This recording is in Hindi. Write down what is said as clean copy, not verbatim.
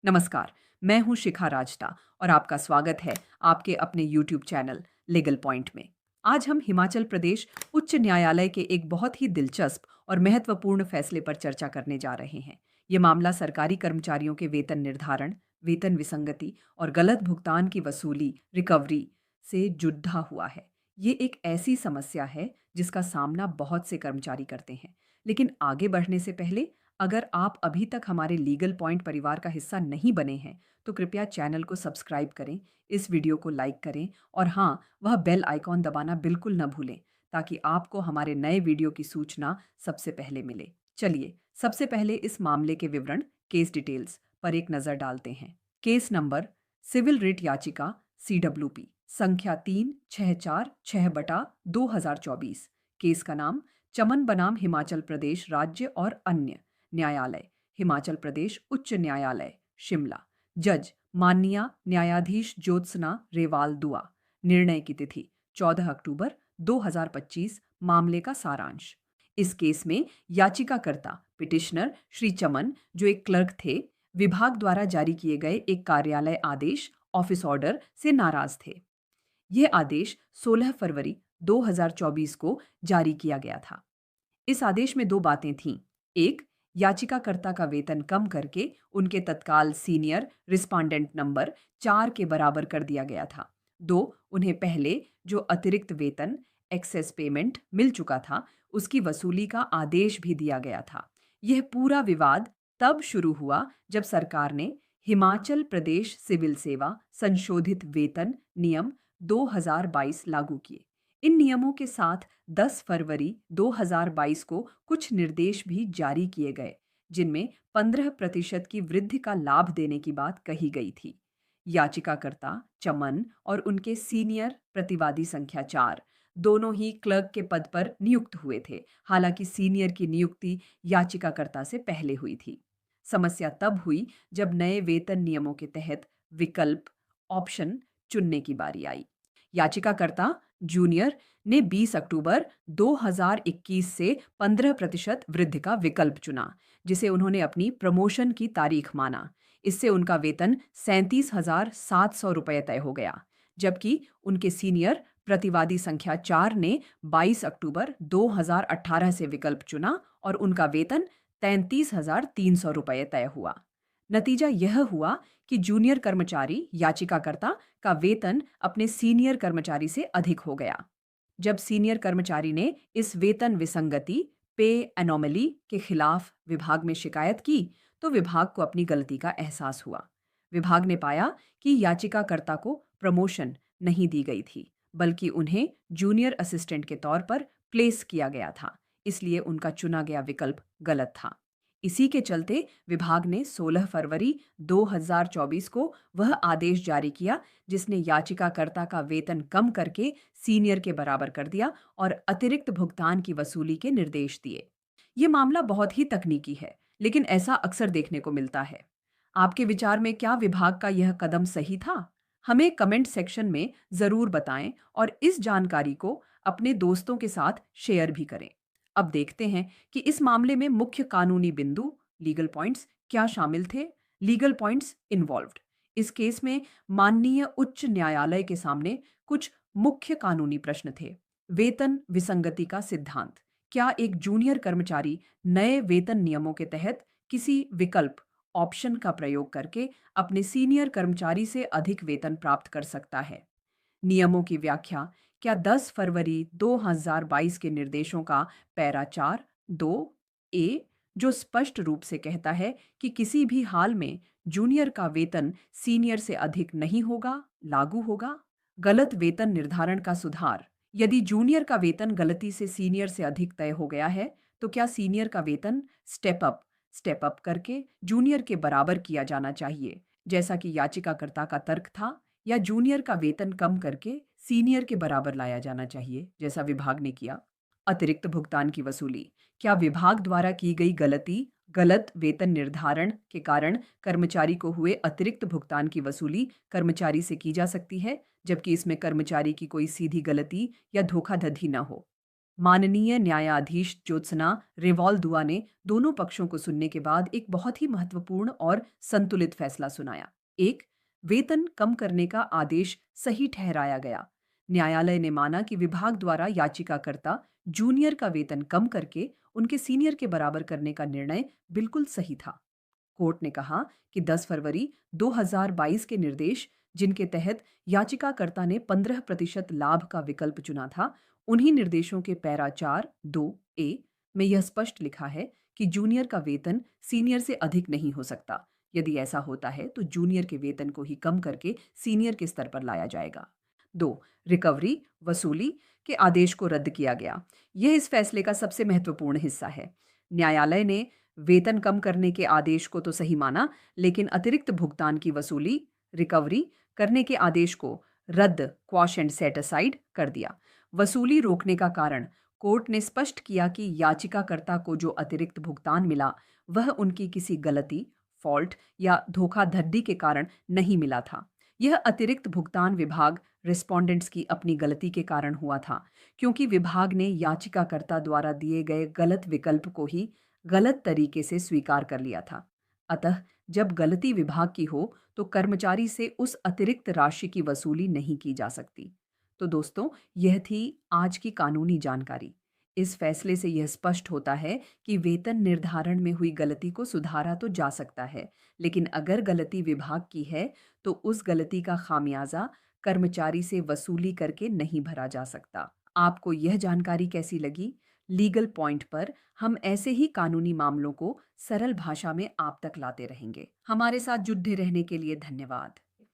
नमस्कार, मैं हूं शिखा राजटा और आपका स्वागत है आपके अपने यूट्यूब चैनल लीगल पॉइंट में। आज हम हिमाचल प्रदेश उच्च न्यायालय के एक बहुत ही दिलचस्प और महत्वपूर्ण फैसले पर चर्चा करने जा रहे हैं। ये मामला सरकारी कर्मचारियों के वेतन निर्धारण, वेतन विसंगति और गलत भुगतान की वसूली रिकवरी से जुड़ा हुआ है। ये एक ऐसी समस्या है जिसका सामना बहुत से कर्मचारी करते हैं। लेकिन आगे बढ़ने से पहले, अगर आप अभी तक हमारे लीगल पॉइंट परिवार का हिस्सा नहीं बने हैं, तो कृपया चैनल को सब्सक्राइब करें, इस वीडियो को लाइक करें और हाँ, वह बेल आइकॉन दबाना बिल्कुल न भूलें ताकि आपको हमारे नए वीडियो की सूचना सबसे पहले मिले। चलिए, सबसे पहले इस मामले के विवरण, केस डिटेल्स पर एक नज़र डालते हैं। केस नंबर सिविल रिट याचिका CWP संख्या 3646/2024। केस का नाम चमन बनाम हिमाचल प्रदेश राज्य और अन्य न्यायालय, हिमाचल प्रदेश उच्च न्यायालय, शिमला। जज माननीय न्यायाधीश ज्योत्सना रेवाल दुआ। निर्णय की तिथि 14 अक्टूबर 2025। मामले का सारांश। इस केस में याचिकाकर्ता पिटिशनर श्री चमन, जो एक क्लर्क थे, विभाग द्वारा जारी किए गए एक कार्यालय आदेश ऑफिस ऑर्डर से नाराज थे। यह आदेश 16 फरवरी 2024 को जारी किया गया था। इस आदेश में दो बातें थीं। एक, याचिकाकर्ता का वेतन कम करके उनके तत्काल सीनियर रिस्पॉन्डेंट नंबर 4 के बराबर कर दिया गया था। दो, उन्हें पहले जो अतिरिक्त वेतन एक्सेस पेमेंट मिल चुका था, उसकी वसूली का आदेश भी दिया गया था। यह पूरा विवाद तब शुरू हुआ जब सरकार ने हिमाचल प्रदेश सिविल सेवा संशोधित वेतन नियम 2022 लागू किए। इन नियमों के साथ 10 फरवरी 2022 को कुछ निर्देश भी जारी किए गए, जिनमें 15% की वृद्धि का लाभ देने की बात कही गई थी। याचिकाकर्ता चमन और उनके सीनियर प्रतिवादी संख्या 4 दोनों ही क्लर्क के पद पर नियुक्त हुए थे। हालांकि सीनियर की नियुक्ति याचिकाकर्ता से पहले हुई थी। समस्या तब हुई जब नए वेतन नियमों के तहत विकल्प ऑप्शन चुनने की बारी आई। याचिकाकर्ता जूनियर ने 20 अक्टूबर 2021 से 15% वृद्धि का विकल्प चुना, जिसे उन्होंने अपनी प्रमोशन की तारीख माना। इससे उनका वेतन 37,700 रुपये तय हो गया, जबकि उनके सीनियर प्रतिवादी संख्या 4 ने 22 अक्टूबर 2018 से विकल्प चुना और उनका वेतन 33,300 रुपये तय हुआ। नतीजा यह हुआ कि जूनियर कर्मचारी याचिकाकर्ता का वेतन अपने सीनियर कर्मचारी से अधिक हो गया। जब सीनियर कर्मचारी ने इस वेतन विसंगति पे एनोमली के खिलाफ विभाग में शिकायत की, तो विभाग को अपनी गलती का एहसास हुआ। विभाग ने पाया कि याचिकाकर्ता को प्रमोशन नहीं दी गई थी, बल्कि उन्हें जूनियर असिस्टेंट के तौर पर प्लेस किया गया था। इसलिए उनका चुना गया विकल्प गलत था। इसी के चलते विभाग ने 16 फरवरी 2024 को वह आदेश जारी किया, जिसने याचिकाकर्ता का वेतन कम करके सीनियर के बराबर कर दिया और अतिरिक्त भुगतान की वसूली के निर्देश दिए। ये मामला बहुत ही तकनीकी है, लेकिन ऐसा अक्सर देखने को मिलता है। आपके विचार में क्या विभाग का यह कदम सही था? हमें कमेंट सेक्शन में ज़रूर बताएं और इस जानकारी को अपने दोस्तों के साथ शेयर भी करें। अब देखते हैं कि इस मामले में मुख्य कानूनी बिंदु, लीगल पॉइंट्स क्या शामिल थे। Legal points involved. इस केस में माननीय उच्च न्यायालय के सामने कुछ मुख्य कानूनी प्रश्न थे। वेतन विसंगति का सिद्धांत। क्या एक जूनियर कर्मचारी नए वेतन नियमों के तहत किसी विकल्प ऑप्शन का प्रयोग करके अपने सीनियर कर्मचारी से अधिक वेतन प्राप्त कर सकता है? नियमों की व्याख्या। क्या 10 फरवरी 2022 के निर्देशों का पैरा 4 2 ए, जो स्पष्ट रूप से कहता है कि किसी भी हाल में जूनियर का वेतन सीनियर से अधिक नहीं होगा, लागू होगा? गलत वेतन निर्धारण का सुधार। यदि जूनियर का वेतन गलती से सीनियर से अधिक तय हो गया है, तो क्या सीनियर का वेतन स्टेप अप करके जूनियर के बराबर किया जाना चाहिए, जैसा कि याचिकाकर्ता का तर्क था, या जूनियर का वेतन कम करके सीनियर के बराबर लाया जाना चाहिए, जैसा विभाग ने किया? अतिरिक्त भुगतान की वसूली। क्या विभाग द्वारा की गई गलत वेतन निर्धारण के कारण कर्मचारी को हुए अतिरिक्त भुगतान की वसूली कर्मचारी से की जा सकती है, जबकि इसमें कर्मचारी की कोई सीधी गलती या धोखाधड़ी न हो? माननीय न्यायाधीश ज्योत्सना रेवाल दुआ ने दोनों पक्षों को सुनने के बाद एक बहुत ही महत्वपूर्ण और संतुलित फैसला सुनाया। एक, वेतन कम करने का आदेश सही ठहराया गया। न्यायालय ने माना कि विभाग द्वारा याचिकाकर्ता जूनियर का वेतन कम करके उनके सीनियर के बराबर करने का निर्णय बिल्कुल सही था। कोर्ट ने कहा कि 10 फरवरी 2022 के निर्देश, जिनके तहत याचिकाकर्ता ने 15% लाभ का विकल्प चुना था, उन्हीं निर्देशों के पैरा 4(2)(a) में यह स्पष्ट लिखा है कि जूनियर का वेतन सीनियर से अधिक नहीं हो सकता। यदि ऐसा होता है तो जूनियर के वेतन को ही कम करके सीनियर के स्तर पर लाया जाएगा। 2, रिकवरी वसूली के आदेश को रद्द किया गया। यह इस फैसले का सबसे महत्वपूर्ण हिस्सा है। न्यायालय ने वेतन कम करने के आदेश को तो सही माना, लेकिन अतिरिक्त भुगतान की वसूली, रिकवरी करने के आदेश को रद्द, क्वाश एंड सेट असाइड कर दिया। वसूली रोकने का कारण, कोर्ट ने स्पष्ट किया कि याचिकाकर्ता को जो अतिरिक्त भुगतान मिला वह उनकी किसी गलती, फॉल्ट या धोखाधड़ी के कारण नहीं मिला था। यह अतिरिक्त भुगतान विभाग रिस्पोंडेंट्स की अपनी गलती के कारण हुआ था, क्योंकि विभाग ने याचिकाकर्ता द्वारा दिए गए गलत विकल्प को ही गलत तरीके से स्वीकार कर लिया था। अतः जब गलती विभाग की हो तो कर्मचारी से उस अतिरिक्त राशि की वसूली नहीं की जा सकती। तो दोस्तों, यह थी आज की कानूनी जानकारी। इस फैसले से यह स्पष्ट होता है कि वेतन निर्धारण में हुई गलती को सुधारा तो जा सकता है, लेकिन अगर गलती विभाग की है तो उस गलती का खामियाजा कर्मचारी से वसूली करके नहीं भरा जा सकता। आपको यह जानकारी कैसी लगी? लीगल पॉइंट पर हम ऐसे ही कानूनी मामलों को सरल भाषा में आप तक लाते रहेंगे। हमारे साथ जुड़े रहने के लिए धन्यवाद।